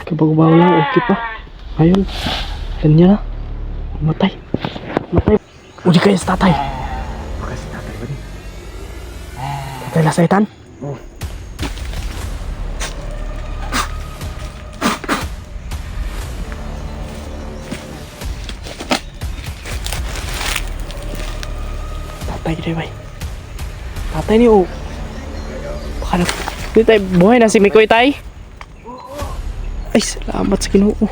Kabago-bago lang, okay pa. Ayun. Ganyan na. Matay. Matay. Uli kayo sa tatay. Baka si tatay ba din? Tatay lasaitan. Oh. Tatay dito bay. Tatay ni oh. Baka na. Dito tayo, buhay na si Mikoy tay. Ay, salamat sa Ginoo.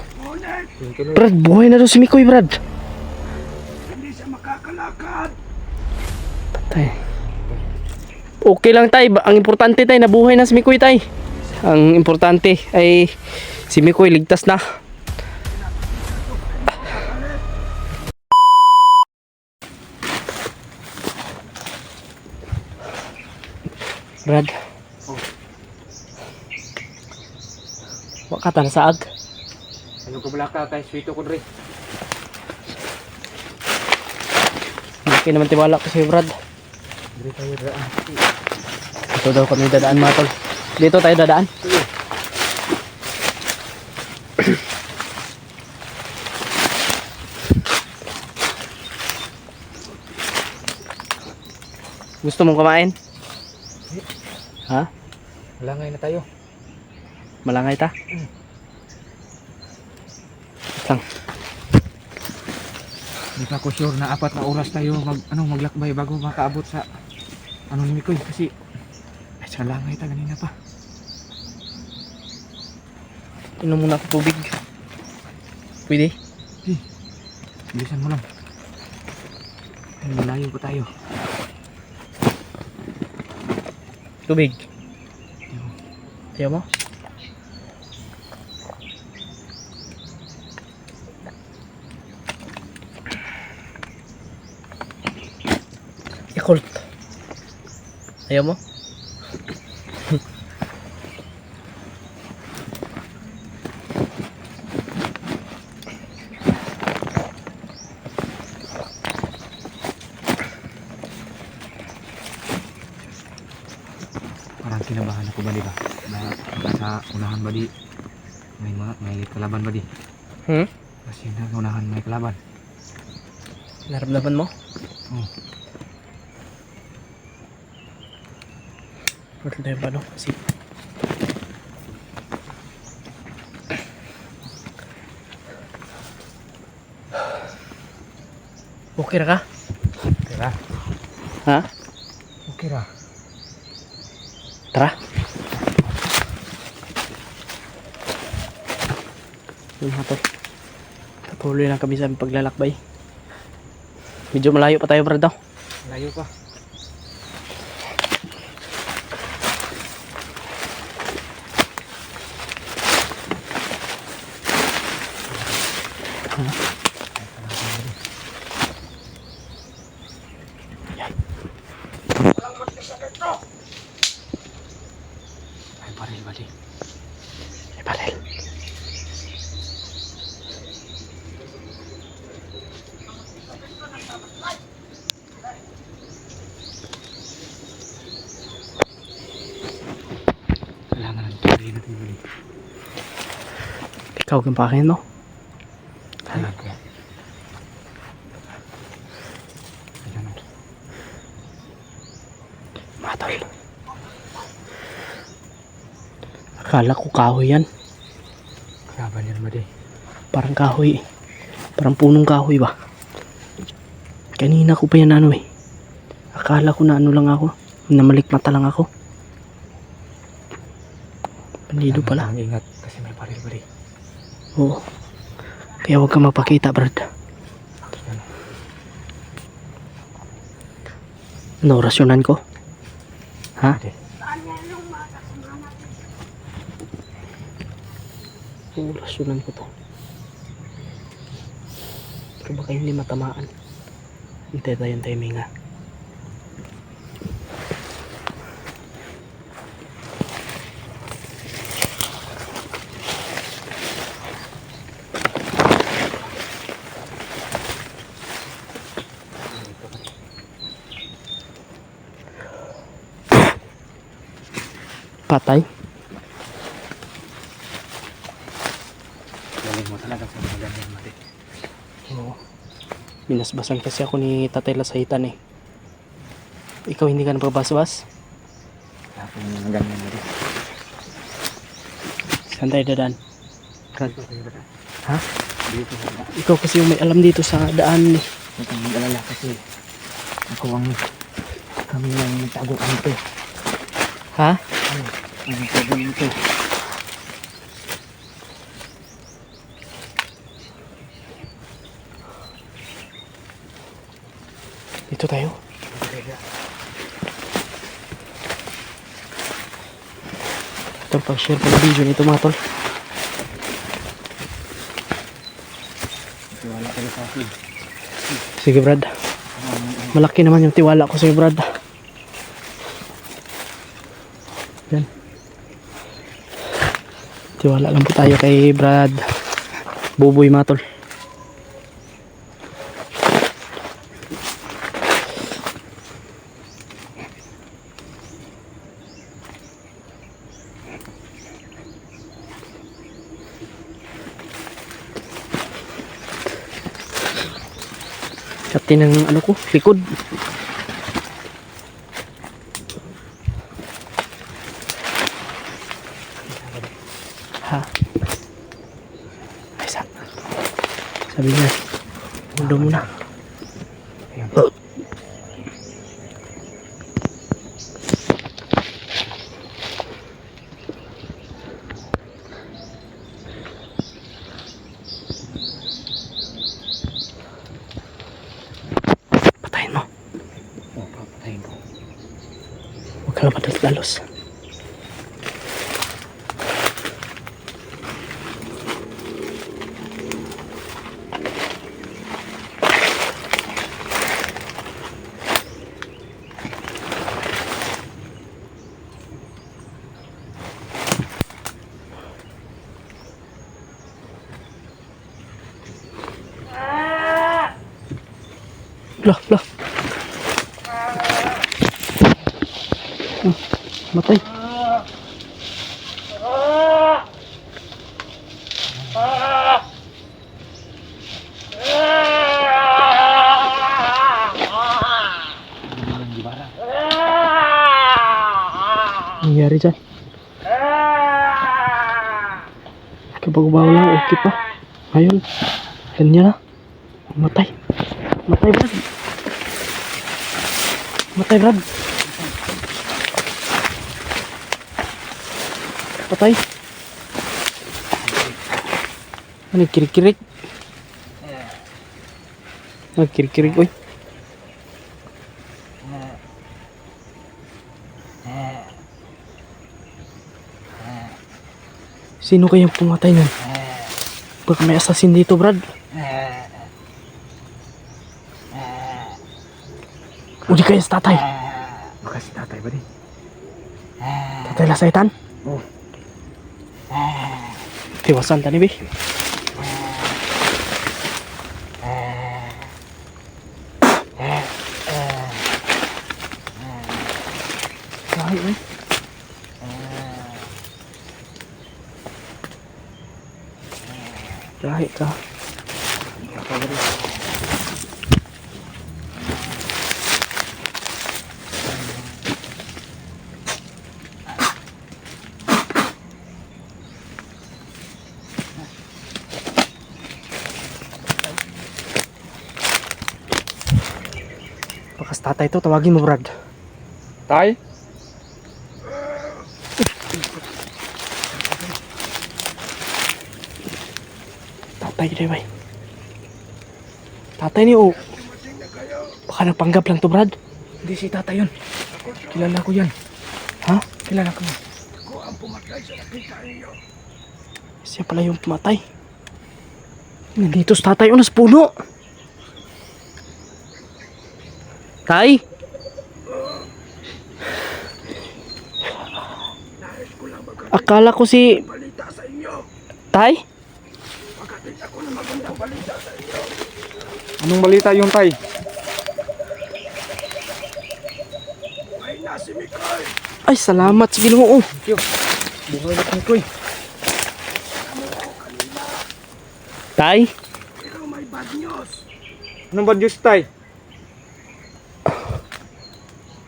Brad, buhay na daw si Mikoy, Brad. Hindi siya makakalakad. Patay. Okay lang tay, ang importante tay, nabuhay na si Mikoy tay. Ang importante ay si Mikoy ligtas na. Brad. Wakata na saag. Ano ko balaka kay sweeto ko dre. Hindi naman tiwala ko sa'yo, Brad. Dre tayo daan. Ito daw kami dadaan, mga tol. Dito tayo dadaan. Gusto mong kumain? Ha? Malangay na tayo. Malangay ta? Lang. Hindi pa ako sure na 4 na oras tayo maglakbay bago makaabot sa ni Mikoy kasi ay sa langay ta ganina pa. Inom muna ako tubig. Pwede? Bilisan mo lang. Ay, malayo pa tayo. Tubig. Ayaw mo? Yakult. Ayaw mo? Parang kinabahan ako ba di ba? Na sa unahan ba di may kalaban ba di? Kasi na unahan may kalaban. Naramdaman mo? Oh. Wala tayo ba no? Kasi okay na ka? Okay ra. Ha? Okay ra. Tara. Yun nga to. Patuloy lang kami sa aming paglalakbay. Medyo malayo pa tayo, Brad daw. Layo pa. Ay baril ba di? Ay, baril. Kailangan ng tuloy natin bali. Ikaw kang pakin, no? Kailangan ko yan. Kailangan. Matol. Akala ko kahoy yan. Kalaban yan ba di? Parang kahoy eh. Parang punong kahoy ba? Kanina ko pa yan ano eh. Akala ko na ano lang ako. Namalikmata lang ako. Bandido pala. Kailangan ingat kasi may baril ba di? Oo. Kaya huwag kang magpakita, Brad. Ano, rasyonan ko? Ha? Di. Oo, rasyonan ko to. Pero baka hindi matamaan. Hintay tayo yung timing ha. Patay. Galing mo talaga sa mga ganyan, Mari. Oo. Binasbasan kasi ako ni Tatay Lasahitan eh. Ikaw hindi ka nababasbas? Wala akong mga ganyan, Mari. Saan tayo dadaan? Dito kayo ba? Ha? Dito kayo ba? Ikaw kasi yung may alam dito sa daan eh. Huwag kang mag-alala kasi ako ang kami ang nagtaguan nito. Ha? Ang nagtaguan nito. Dito tayo. Tol, pag-share pa ng video nito mga tol. Wala kayo sa akin. Sige Brad. Malaki naman yung tiwala ko sa'yo Brad. Yan. Tiwala lang po tayo kay Brad Buboy mga tol. Kati ng ano ko, likod. Ha? Ay, sabi niya, mundo mo na. Patayin mo. Oo, papatayin ko. Huwag ka lang padalos-dalos. Lah, lah. Matay. Nangyari dyan? Kabago-bago lang, okay pa. Ayun. Ganyan na. Matay. Matay, Brad. Matay, Brad. Patay. Ano, kirik-kirik? Kirik-kirik, oy. Sino kayang pumatay nun? Baka may assassin dito, Brad. O di kaya si tatay. Baka si tatay ba din? Tatay Lasahitan. Oo. Tiwasan tani, be. Lahi, eh. Lahi ka. Bakas tatay to, tawagin mo Brad. Tay? Tatay dito, bay. Tatay ni, oh. Baka nagpanggap lang to, Brad. Hindi si tatay yun. Kilala ko yan. Ha? Kilala ko. Siya pala yung pumatay. Nandito si tatay, oh, nasa puno. Tay? Akala ko si... Tay? Anong balita yung tay? Ay, salamat sa Ginoo. Thank you. Buhay na Mikoy. Tay, Anong bad news, tay?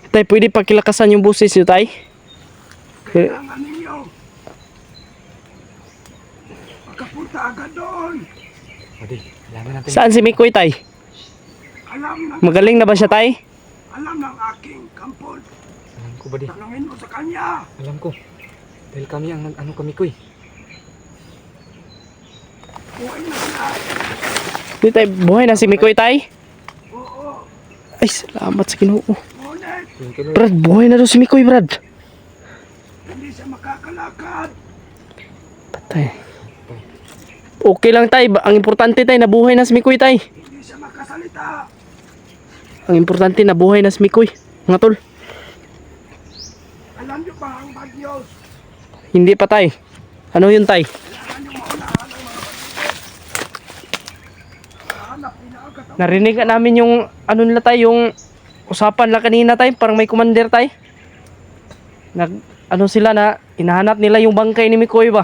tay, pwede pakilakasan yung busis nyo, tay? Kailangan ninyo. Makapunta agad doon. Pwede, kailangan natin. Saan si Mikoy, tay? Alam ng, Magaling na ba siya, tay? alam ng aking kampon. Alam ko ba di? Tanungin mo sa kanya. Alam ko. Dahil kami ang nag-ano kami, Koy. Buhay na sila. Di, tay, buhay na si Mikoy, tay? Oo. Ay, salamat sa Ginoo. Ngunit, Thank you, Lord. Brad, buhay na daw si Mikoy, Brad. hindi siya makakalakad. Tay. Okay lang, tay. Ang importante, tay, nabuhay na si Mikoy, tay. Hindi siya makasalita. Ang importante, nabuhay na si Mikoy. Mga tol. Alam niyo ba ang bad news? Hindi pa, tay. Ano yun, tay? Kailangan niyo maunahan ang mga bandido. Hanap nila ang katawan. Narinig ka namin yung, ano nila, tay, yung usapan lang kanina, tay. Parang may commander, tay. Ano sila na, hinahanap nila yung bangkay ni Mikoy ba?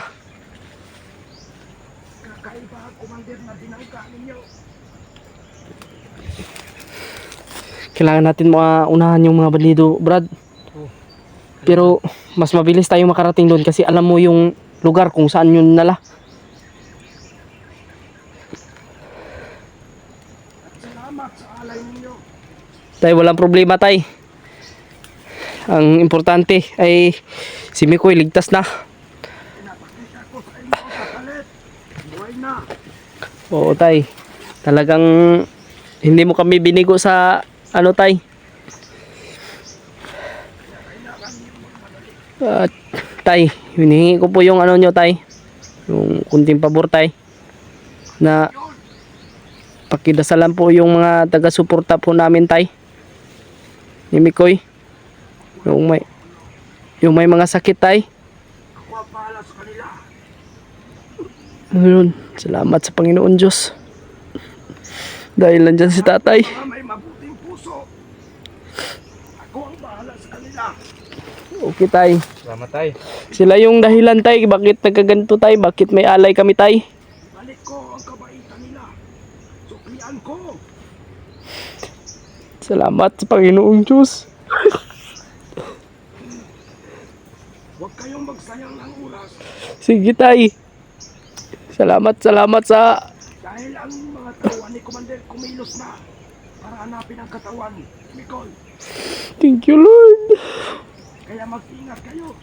Kakaiba ang commander na dinangka ninyo. Kailangan natin maunahan yung mga bandido, Brad. Pero mas mabilis tayo makarating doon kasi alam mo yung lugar kung saan yun nala. Salamat sa alay ninyo. Tay, walang problema, tay. Ang importante ay si Mikoy ligtas na. Pinapakita ko sa inyo sa palit. Buhay na. Oo, tay. Talagang hindi mo kami binigo sa ano, tay. Tay, hinihingi ko po yung ano nyo, tay. Yung kunting pabor, tay. Na pakidasalan po yung mga taga-suporta po namin, tay. Ni Mikoy. Yung may mga sakit, tay. Ako ang bahala sa kanila. Ayun, salamat sa Panginoon Diyos. Dahil nandyan si tatay. Mga may mabuting puso. Ako ang bahala sa kanila. Okay, tay. Salamat, tay. Sila yung dahilan, tay. Bakit nagkaganto, tay? Bakit may alay kami, tay? Balik ko ang kabaitan nila. Suklian ko. Salamat sa Panginoong Diyos. Huwag kayong magsayang ng oras Sige, tay. Salamat sa... dahil ang mga tauhan ni Commander kumilos na para hanapin ang katawan ni Nicole. Thank you, Lord. Kaya mag-ingat kayo.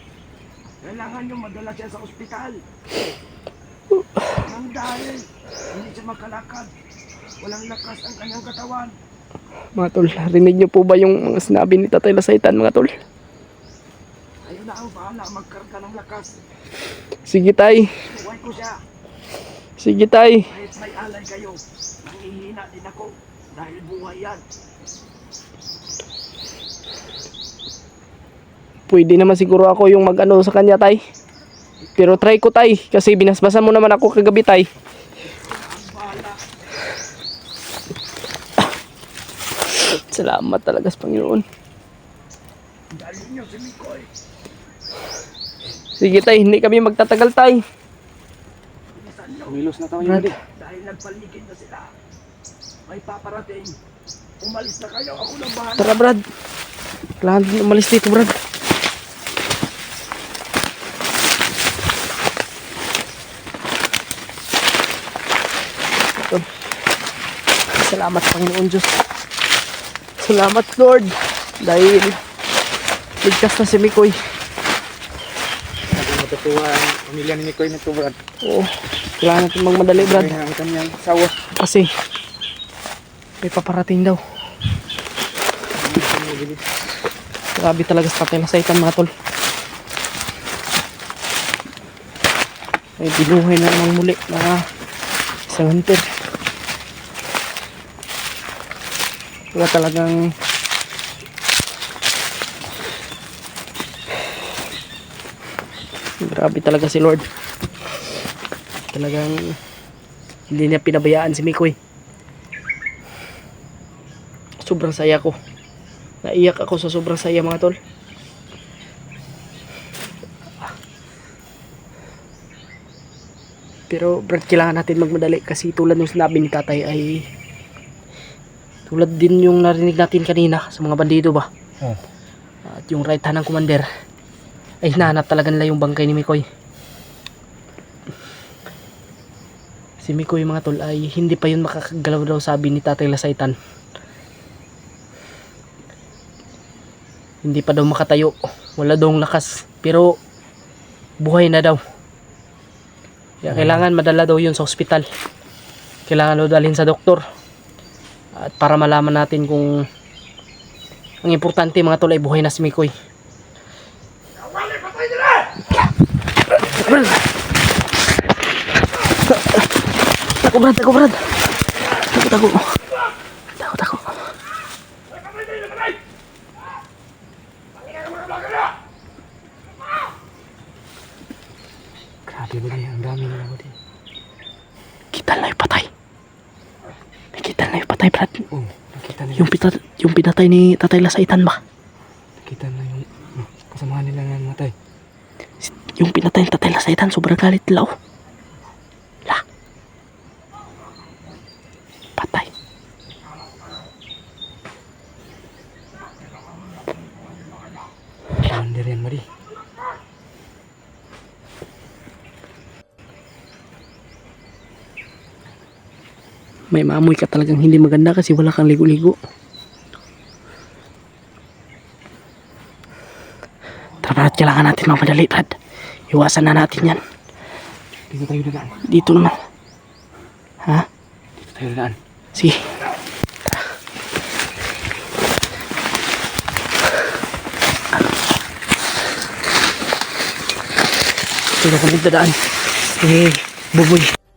Kailangan nyo madala siya sa ospital. Nang dahil hindi siya makalakad. Walang lakas ang kanyang katawan. Mga tol, rinig niyo po ba yung mga sinabi ni Tatay Lasaitan, mga tol? Kayo na ang bahala magkarga ng lakas. Sige, tay. Buhay ko siya. Sige, tay. Kahit may alay kayo, nangihina din ako dahil buhay yan. Pwede naman siguro ako yung mag-ano sa kanya, tay. Pero try ko, tay. Kasi binasbasan mo naman ako kagabi, tay. Ang bahala. Salamat talaga sa Panginoon. Dali nyo si Mikoy. Sige, tay. Hindi kami magtatagal, tay. Bilisan nyo Kumilos na tayo, Brad. buddy. dahil nagpaligid na sila. May paparating. Umalis na kayo. Ako na bahala. Tara, Brad. Kailangan din umalis dito, Brad. Ito. Salamat, Panginoon Diyos. Salamat, Lord. Dahil ligtas na si Mikoy. Sabi matutuwa ang pamilya ni Mikoy na to, Brad. Oo. Kailangan natin magmadali, Brad. Kaya ang kanyang sawa. Kasi may paparating daw. Grabe talaga sa Tatay Lasaitan, mga tol. May binuhay na naman muli na isang hunter. Wala talagang grabe talaga si Lord. Talagang hindi niya pinabayaan si Mikoy. Sobrang saya ko. Naiyak ako sa sobrang saya, mga tol. Pero Brad, kailangan natin magmadali kasi tulad ng sinabi ni tatay ay tulad din yung narinig natin kanina sa mga bandido ba. Oh. At yung right hand ng commander ay hinahanap talaga nila yung bangkay ni Mikoy. Si Mikoy mga tol ay hindi pa yun makakagalaw daw, sabi ni Tatay Lasaitan. Hindi pa daw makatayo, wala daw lakas, pero buhay na daw. Kaya kailangan madala daw yun sa ospital. Kailangan daw dalhin sa doktor. At para malaman natin kung ang importante mga tol ay buhay na si Mikoy. Tako Brad, tako Brad. Tako. Grabe ba di? Ang dami nila ba di? Kita na yung patay. Nakita na yung patay, Brad. Oh, nakita nila. Yung pinatay ni Tatay Lasaitan ba? Nakita na yung kasamahan nila nga matay. Yung pinatay ni Tatay Lasaitan, sobrang galit nila oh. La. Patay. Commander yan ba di? May maamoy ka talagang hindi maganda kasi wala kang ligo-ligo. Tara Brad, kailangan natin magmadali Brad. Iwasan na natin yan. Dito tayo dadaan. Dito naman. Ha? Dito tayo dadaan. Sige. Tara. Dito kami dadaan. Eh, buboy.